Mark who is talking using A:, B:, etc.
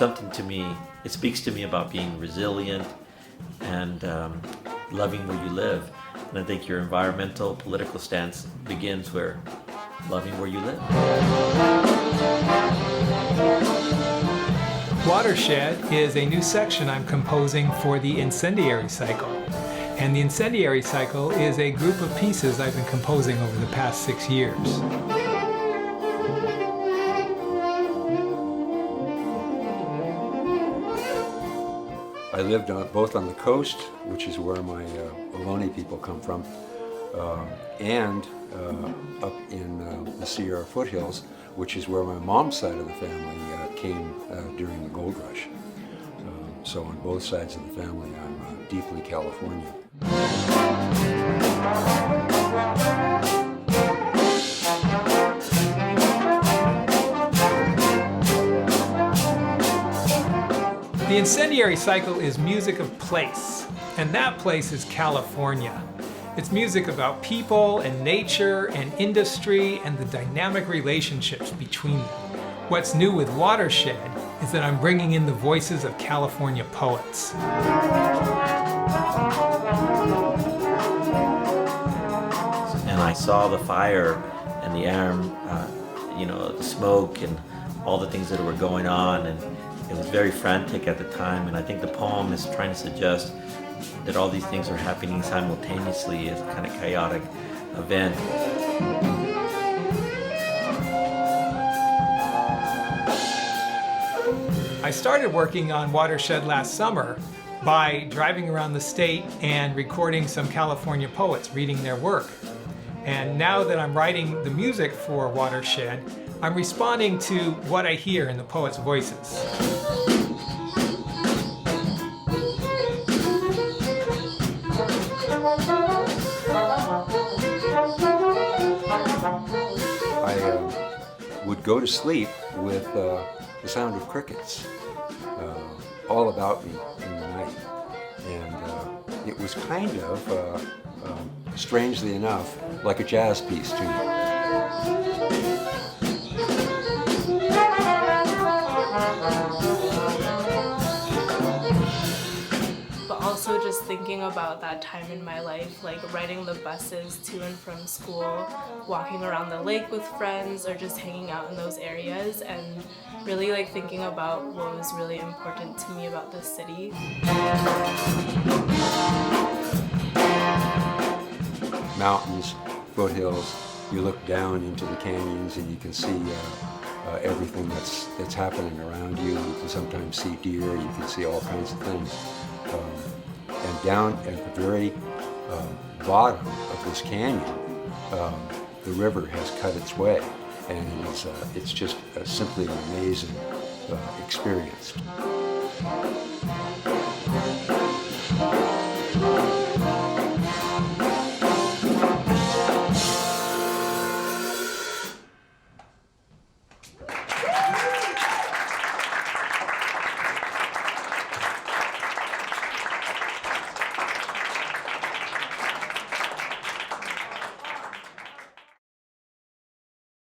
A: something to me, it speaks to me about being resilient and loving where you live. And I think your environmental, political stance begins where loving where you live.
B: Watershed is a new section I'm composing for the Incendiary Cycle. And the Incendiary Cycle is a group of pieces I've been composing over the past 6 years.
C: I lived both on the coast, which is where my Ohlone people come from, and up in the Sierra foothills, which is where my mom's side of the family came during the gold rush. So on both sides of the family, I'm deeply Californian.
B: The Incendiary Cycle is music of place, and that place is California. It's music about people and nature and industry and the dynamic relationships between them. What's new with Watershed is that I'm bringing in the voices of California poets.
A: And I saw the fire and the air, the smoke and all the things that were going on, and it was very frantic at the time. And I think the poem is trying to suggest that all these things are happening simultaneously as a kind of chaotic event.
B: I started working on Watershed last summer by driving around the state and recording some California poets, reading their work. And now that I'm writing the music for Watershed, I'm responding to what I hear in the poets' voices.
C: I would go to sleep with the sound of crickets all about me in the night. And it was kind of, strangely enough, like a jazz piece to me.
D: Also just thinking about that time in my life, like riding the buses to and from school, walking around the lake with friends, or just hanging out in those areas, and really like thinking about what was really important to me about this city.
C: Mountains, foothills, you look down into the canyons and you can see everything that's happening around you. You can sometimes see deer, you can see all kinds of things. And down at the very bottom of this canyon, the river has cut its way, and it's just simply an amazing experience.